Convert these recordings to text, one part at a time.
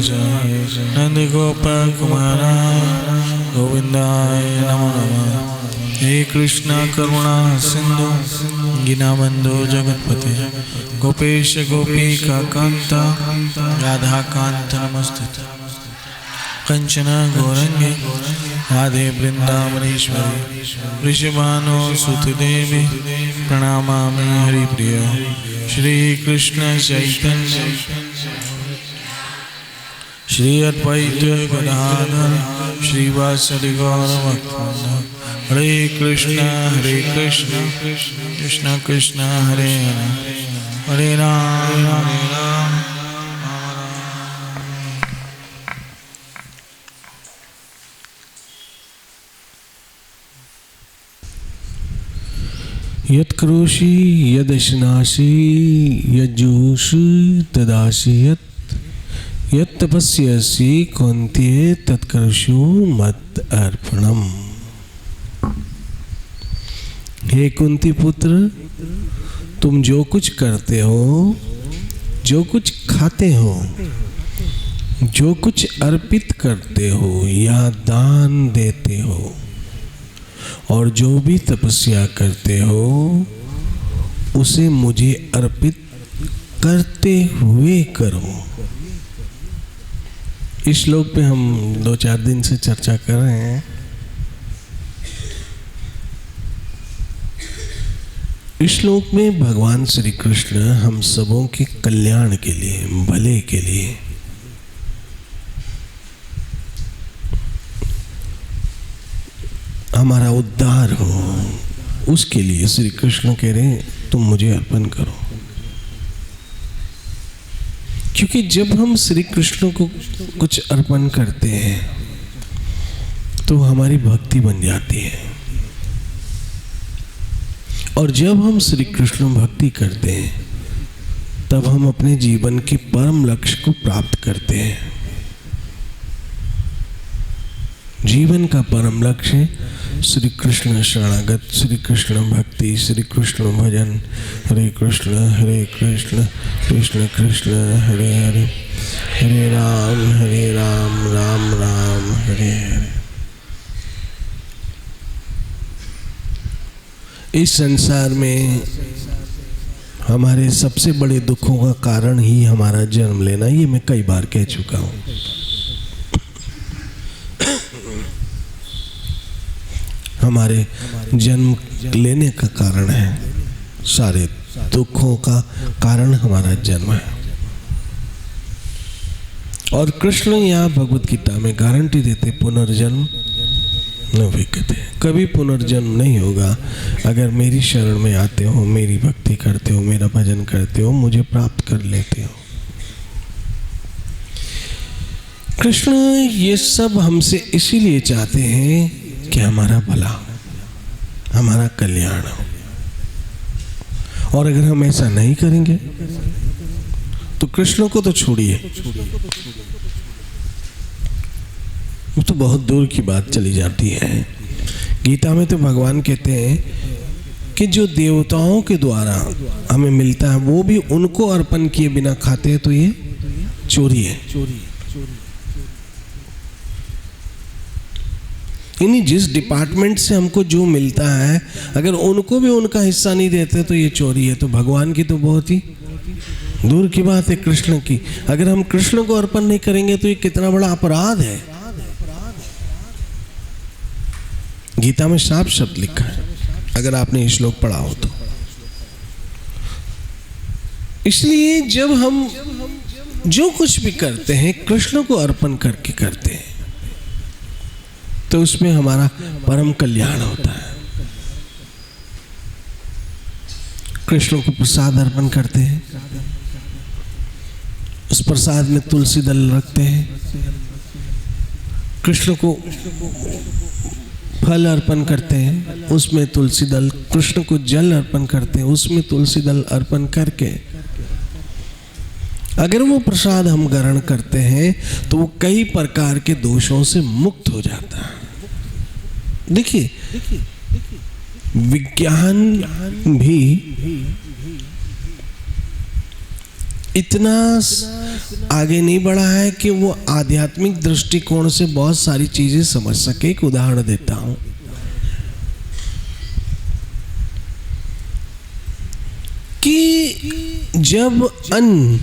नंद गोप कुमाराय गोविंदाय नमो नमः। हे कृष्ण करुणा सिंधु दीनबंधो जगतपते गोपेश गोपिका कांत राधा कांत नमस्ते। कंचन गौरंगे राधे वृंदावनेश्वरी ऋषभानो सुतदेवी प्रणामामि हरिप्रिय। श्री कृष्ण चैतन्य श्री अद्वैत गदाधर श्रीवासदि गौरभक्तवृंद। हरे कृष्ण कृष्ण कृष्ण हरे हरे हरे राम हरे राम। यत्करोषि यदश्नासि यज्जुषि तदासि यत्तपस्यसि कौन्तेय तत्कर्षु मत अर्पणम्। हे कुंती पुत्र, तुम जो कुछ करते हो, जो कुछ खाते हो, जो कुछ अर्पित करते हो या दान देते हो और जो भी तपस्या करते हो उसे मुझे अर्पित करते हुए करो। इस श्लोक पे हम 2-4 दिन से चर्चा कर रहे हैं। इस श्लोक में भगवान श्री कृष्ण हम सबों के कल्याण के लिए, भले के लिए हमारा उद्धार हो, उसके लिए श्री कृष्ण कह रहे हैं तुम मुझे अर्पण करो। क्योंकि जब हम श्री कृष्ण को कुछ अर्पण करते हैं तो हमारी भक्ति बन जाती है, और जब हम श्री कृष्ण भक्ति करते हैं तब हम अपने जीवन के परम लक्ष्य को प्राप्त करते हैं। जीवन का परम लक्ष्य श्री कृष्ण शरणागत, श्री कृष्ण भक्ति, श्री कृष्ण भजन। हरे कृष्ण कृष्ण कृष्ण हरे हरे, हरे राम राम राम हरे हरे। इस संसार में हमारे सबसे बड़े दुखों का कारण ही हमारा जन्म लेना, ये मैं कई बार कह चुका हूँ। हमारे जन्म लेने का कारण है, सारे दुखों का कारण हमारा जन्म है। और कृष्ण यहाँ भगवत गीता में गारंटी देते पुनर्जन्म न विद्यते, कभी पुनर्जन्म नहीं होगा अगर मेरी शरण में आते हो, मेरी भक्ति करते हो, मेरा भजन करते हो, मुझे प्राप्त कर लेते हो। कृष्ण ये सब हमसे इसीलिए चाहते हैं कि हमारा भला, हमारा कल्याण हो। और अगर हम ऐसा नहीं करेंगे तो कृष्ण को तो छोड़िए, वो तो बहुत दूर की बात चली जाती है। गीता में तो भगवान कहते हैं कि जो देवताओं के द्वारा हमें मिलता है वो भी उनको अर्पण किए बिना खाते हैं तो ये चोरी है। यानी जिस डिपार्टमेंट से हमको जो मिलता है अगर उनको भी उनका हिस्सा नहीं देते तो ये चोरी है। तो भगवान की तो बहुत ही दूर की बात है कृष्ण की। अगर हम कृष्ण को अर्पण नहीं करेंगे तो ये कितना बड़ा अपराध है। गीता में साफ शब्द लिखा है, अगर आपने ये श्लोक पढ़ा हो तो। इसलिए जब हम जो कुछ भी करते हैं कृष्ण को अर्पण करके करते हैं तो उसमें हमारा परम कल्याण होता है। कृष्ण को प्रसाद अर्पण करते हैं, उस प्रसाद में तुलसी दल रखते हैं। कृष्ण को फल अर्पण करते हैं, उसमें तुलसी दल। कृष्ण को जल अर्पण करते हैं, उसमें तुलसी दल अर्पण करके अगर वो प्रसाद हम ग्रहण करते हैं तो वो कई प्रकार के दोषों से मुक्त हो जाता है। देखिए विज्ञान भी इतना आगे नहीं बढ़ा है कि वो आध्यात्मिक दृष्टिकोण से बहुत सारी चीजें समझ सके। एक उदाहरण देता हूं कि जब अन्न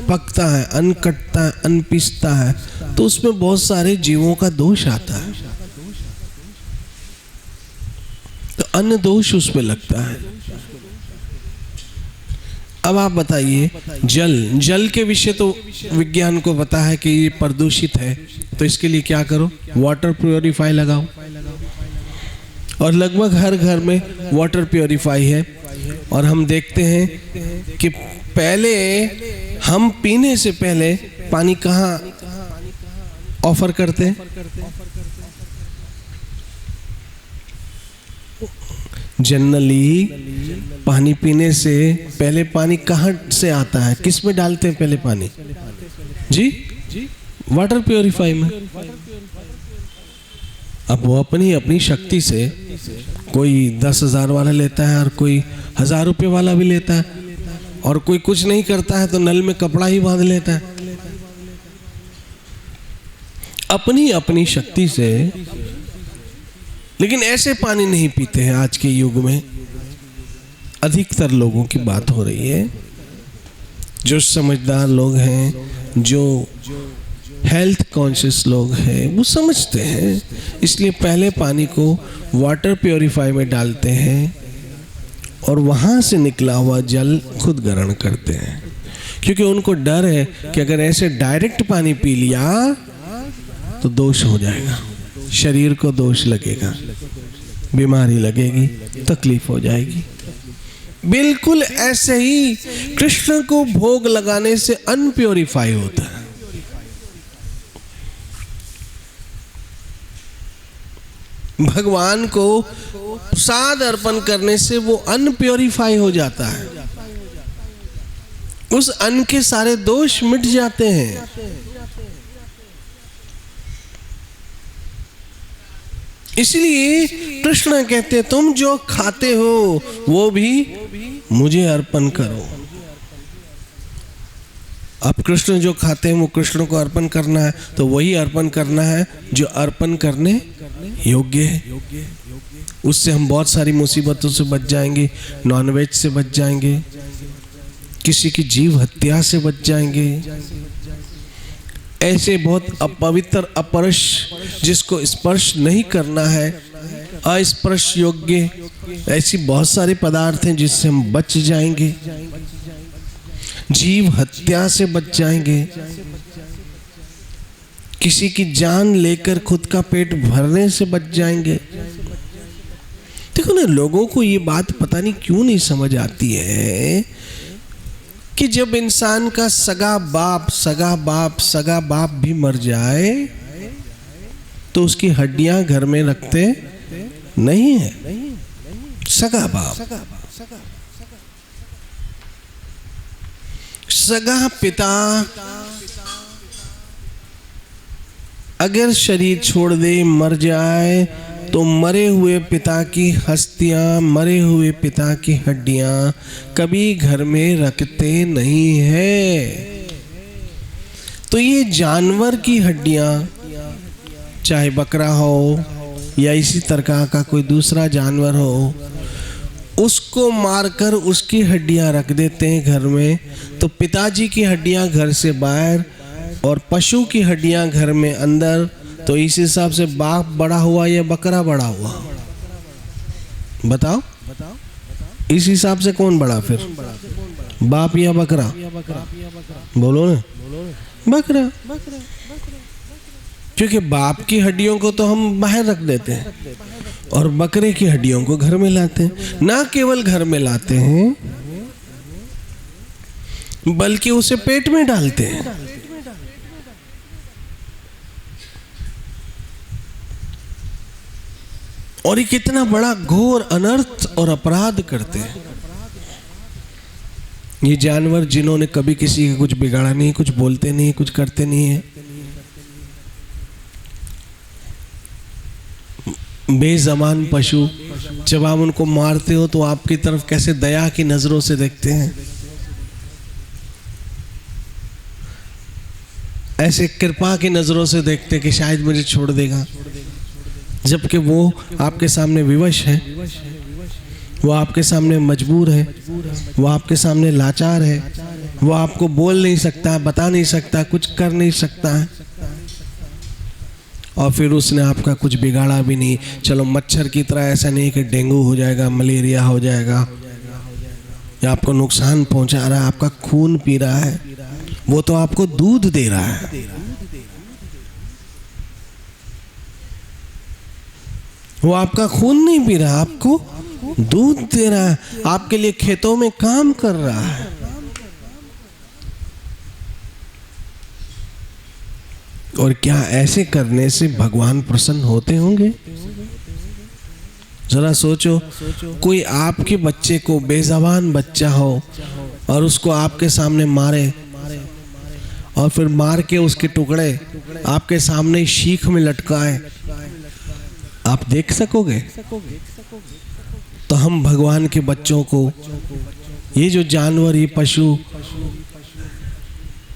पकता है, अन्न कटता है, अन्न पिसता है, तो उसमें बहुत सारे जीवों का दोष आता है, तो अन्न दोष उस पे लगता है। अब आप बताइए, जल के विषय तो विज्ञान को पता है कि ये प्रदूषित है, तो इसके लिए क्या करो, वाटर प्योरीफाई लगाओ। और लगभग हर घर में वाटर प्योरीफाई है। और हम देखते हैं कि पहले हम पीने से पहले पानी कहाँ ऑफर करते हैं? जनरली पानी पीने से पहले पानी कहाँ से आता है, किस में डालते हैं पहले पानी? जी, वाटर प्योरीफाई में। अब वो अपनी अपनी शक्ति से कोई 10,000 वाला लेता है और कोई 1,000 रुपये वाला भी लेता है, और कोई कुछ नहीं करता है तो नल में कपड़ा ही बांध लेता है, अपनी अपनी शक्ति से। लेकिन ऐसे पानी नहीं पीते हैं आज के युग में। अधिकतर लोगों की बात हो रही है, जो समझदार लोग हैं, जो हेल्थ कॉन्शियस लोग हैं, वो समझते हैं, इसलिए पहले पानी को वाटर प्योरीफाई में डालते हैं और वहाँ से निकला हुआ जल खुद ग्रहण करते हैं, क्योंकि उनको डर है कि अगर ऐसे डायरेक्ट पानी पी लिया तो दोष हो जाएगा, शरीर को दोष लगेगा, बीमारी लगेगी, तकलीफ हो जाएगी। बिल्कुल ऐसे ही कृष्ण को भोग लगाने से अनप्योरीफाई होता है। भगवान को प्रसाद अर्पण करने से वो अन्न प्योरीफाई हो जाता है, उस अन्न के सारे दोष मिट जाते हैं। इसलिए कृष्ण कहते तुम जो खाते हो वो भी मुझे अर्पण करो। अब कृष्ण जो खाते हैं वो कृष्ण को अर्पण करना है, तो वही अर्पण करना है जो अर्पण करने योग्य है। उससे हम बहुत सारी मुसीबतों से बच जाएंगे, नॉनवेज से बच जाएंगे, किसी की जीव हत्या से बच जाएंगे। ऐसे बहुत अपवित्र, अपरश, जिसको स्पर्श नहीं करना है, अस्पर्श योग्य, ऐसी बहुत सारे पदार्थ हैं जिससे हम बच जाएंगे, जीव हत्या से बच जाएंगे, किसी की जान लेकर खुद का पेट भरने से बच जाएंगे। देखो ना, लोगों को ये बात पता नहीं क्यों नहीं समझ आती है कि जब इंसान का सगा बाप भी मर जाए तो उसकी हड्डियां घर में रखते नहीं है। सगा बाप, सगा पिता अगर शरीर छोड़ दे, मर जाए, तो मरे हुए पिता की हस्तियां, मरे हुए पिता की हड्डियां कभी घर में रखते नहीं है। तो ये जानवर की हड्डियां, चाहे बकरा हो या इसी तरह का कोई दूसरा जानवर हो, उसको मारकर उसकी हड्डियां रख देते हैं घर में। तो पिताजी की हड्डियां घर से बाहर और पशु की हड्डियां घर में अंदर। तो इस हिसाब से बाप बड़ा हुआ या बकरा बड़ा हुआ? बताओ, इस हिसाब से कौन बड़ा फिर, बाप या बकरा? बोलो ना, बकरा। क्योंकि बाप की हड्डियों को तो हम बाहर रख देते हैं और बकरे की हड्डियों को घर में लाते हैं। ना केवल घर में लाते हैं बल्कि उसे पेट में डालते हैं। और ये कितना बड़ा घोर अनर्थ और अपराध करते हैं ये जानवर, जिन्होंने कभी किसी का कुछ बिगाड़ा नहीं, कुछ बोलते नहीं, कुछ करते नहीं है। बेज़बान पशु, जब आप उनको मारते हो तो आपकी तरफ कैसे दया की नजरों से देखते हैं। ऐसे कृपा की नज़रों से देखते कि शायद मुझे छोड़ देगा, जबकि वो आपके सामने विवश है, वो आपके सामने मजबूर है, वो आपके सामने लाचार है, वो आपको बोल नहीं सकता, बता नहीं सकता, कुछ कर नहीं सकता है। और फिर उसने आपका कुछ बिगाड़ा भी नहीं। चलो मच्छर की तरह ऐसा नहीं कि डेंगू हो जाएगा, मलेरिया हो जाएगा, या आपको नुकसान पहुंचा रहा है, आपका खून पी रहा है, वो तो आपको दूध दे रहा है। वो आपका खून नहीं पी रहा, आपको दूध दे रहा है, आपके लिए खेतों में काम कर रहा है। और क्या ऐसे करने से भगवान प्रसन्न होते होंगे? जरा सोचो, कोई आपके बच्चे को, बेज़बान बच्चा हो, और उसको आपके सामने मारे और फिर मार के उसके टुकड़े आपके सामने शीख में लटकाए, आप देख सकोगे? तो हम भगवान के बच्चों को, ये जो जानवर, ये पशु,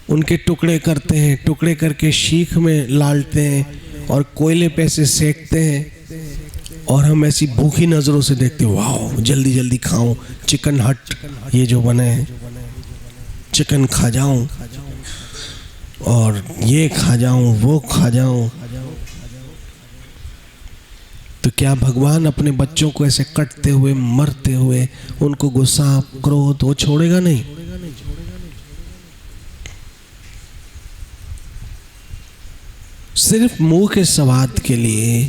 उनके टुकड़े करते हैं, टुकड़े करके शीख में लालते हैं और कोयले पे से सेकते हैं, और हम ऐसी भूखी नज़रों से देखते हैं, वाह जल्दी जल्दी खाऊं, चिकन हट ये जो बने हैं, चिकन खा जाऊं और ये खा जाऊं, वो खा जाऊं। तो क्या भगवान अपने बच्चों को ऐसे कटते हुए, मरते हुए, उनको गुस्सा, क्रोध वो छोड़ेगा नहीं? सिर्फ मुंह के स्वाद के लिए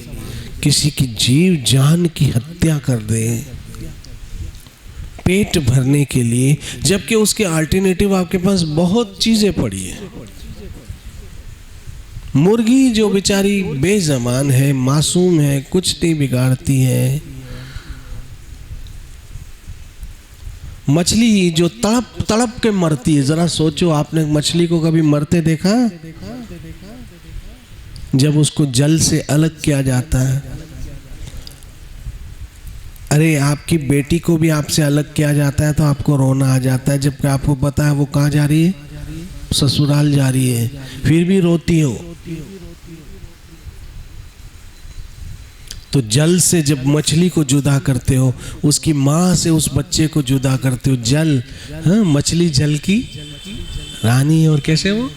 किसी की जीव जान की हत्या कर दे, पेट भरने के लिए, जबकि उसके अल्टरनेटिव आपके पास बहुत चीजें पड़ी है। मुर्गी जो बेचारी बेज़बान है, मासूम है, कुछ नहीं बिगाड़ती है। मछली जो तड़प तड़प के मरती है, जरा सोचो, आपने मछली को कभी मरते देखा? जब उसको जल से अलग किया जाता है, अरे आपकी बेटी को भी आपसे अलग किया जाता है तो आपको रोना आ जाता है, जबकि आपको पता है वो कहाँ जा रही है, ससुराल जा रही है, फिर भी रोती हो। तो जल से जब मछली को जुदा करते हो, उसकी माँ से उस बच्चे को जुदा करते हो, जल, हाँ, मछली जल की रानी है, और कैसे वो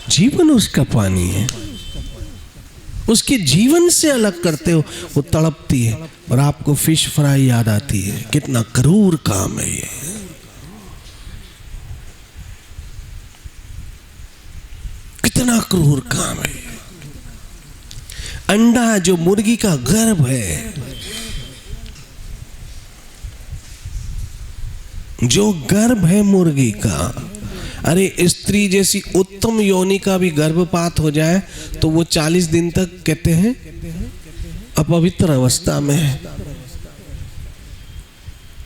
जीवन उसका पानी है, उसके जीवन से अलग करते हो, वो तड़पती है और आपको फिश फ्राई याद आती है। कितना क्रूर काम है ये। कितना क्रूर काम है। अंडा जो मुर्गी का गर्भ है, जो गर्भ है मुर्गी का, अरे स्त्री जैसी उत्तम योनि का भी गर्भपात हो जाए तो वो 40 दिन तक कहते हैं अपवित्र अवस्था में है।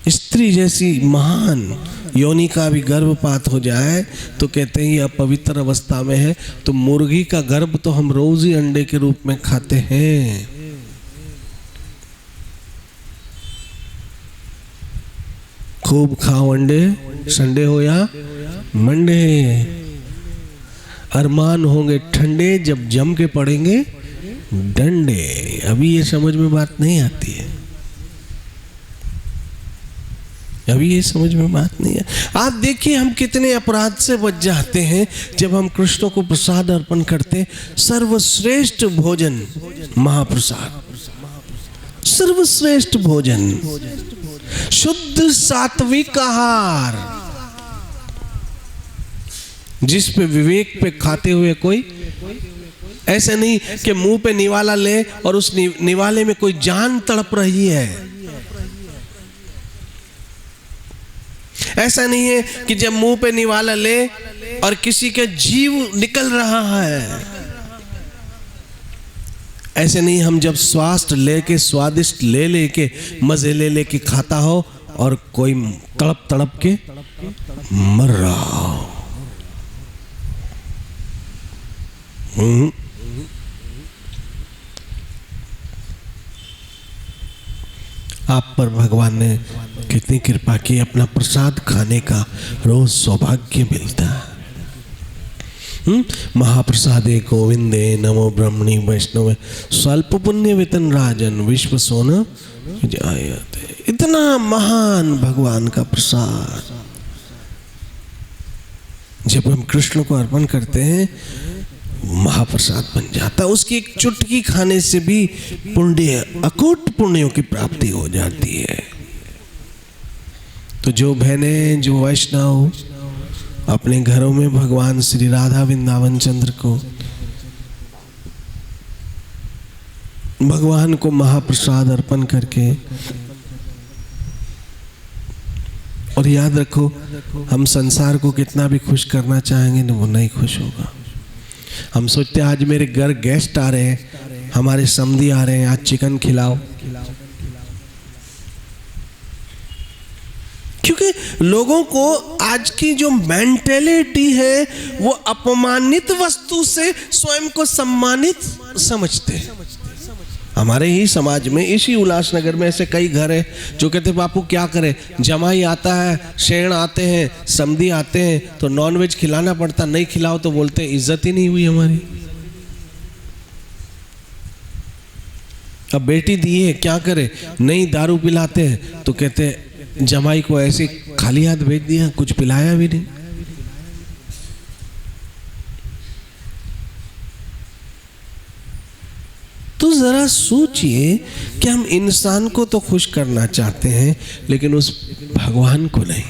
स्त्री जैसी महान योनि का भी गर्भपात हो जाए तो कहते हैं ये अपवित्र अवस्था में है। तो मुर्गी का गर्भ तो हम रोज ही अंडे के रूप में खाते हैं। खूब खाओ अंडे, संडे हो या मंडे, अरमान होंगे ठंडे जब जम के पड़ेंगे डंडे। अभी ये समझ में बात नहीं आती है, अभी ये समझ में बात नहीं है। आप देखिए हम कितने अपराध से बच जाते हैं जब हम कृष्ण को प्रसाद अर्पण करते। सर्वश्रेष्ठ भोजन महाप्रसाद, सर्वश्रेष्ठ भोजन, शुद्ध सात्विक आहार, जिस पे विवेक पे खाते हुए कोई ऐसे नहीं कि मुंह पे निवाला ले और उस निवाले में कोई जान तड़प रही है। ऐसा नहीं है कि जब मुंह पे निवाला ले और किसी के जीव निकल रहा है। ऐसे नहीं, हम जब स्वास्थ्य लेके, स्वादिष्ट ले लेके, मजे ले लेके खाता हो और कोई तड़प तड़प के मर रहा हो। आप पर भगवान ने कितनी कृपा की, अपना प्रसाद खाने का रोज सौभाग्य मिलता है। महाप्रसादे गोविंदे नमो ब्रह्मणि वैष्णव स्वल्प पुण्य वेतन राजन विश्व सोना जायते। इतना महान भगवान का प्रसाद जब हम कृष्ण को अर्पण करते हैं महाप्रसाद बन जाता है। उसकी एक चुटकी खाने से भी पुण्य, अकूट पुण्यों की प्राप्ति हो जाती है। तो जो बहनें, जो वैष्णव अपने घरों में भगवान श्री राधा वृंदावन चंद्र को, भगवान को महाप्रसाद अर्पण करके, और याद रखो हम संसार को कितना भी खुश करना चाहेंगे ना, वो नहीं खुश होगा। हम सोचते हैं आज मेरे घर गेस्ट आ रहे हैं, हमारे समधी आ रहे हैं, आज चिकन खिलाओ, क्योंकि लोगों को आज की जो मेंटेलिटी है वो अपमानित वस्तु से स्वयं को सम्मानित समझते हैं। हमारे ही समाज में, इसी उल्लासनगर में ऐसे कई घर हैं जो कहते बापू क्या करें, जमाई आता है, शेण आते हैं, समधी आते हैं तो नॉनवेज खिलाना पड़ता, नहीं खिलाओ तो बोलते इज्जत ही नहीं हुई हमारी। अब बेटी दी है क्या करे, नहीं दारू पिलाते हैं तो कहते जमाई को ऐसे खाली हाथ भेज दिया, कुछ पिलाया भी नहीं। तो जरा सोचिए कि हम इंसान को तो खुश करना चाहते हैं लेकिन उस भगवान को नहीं।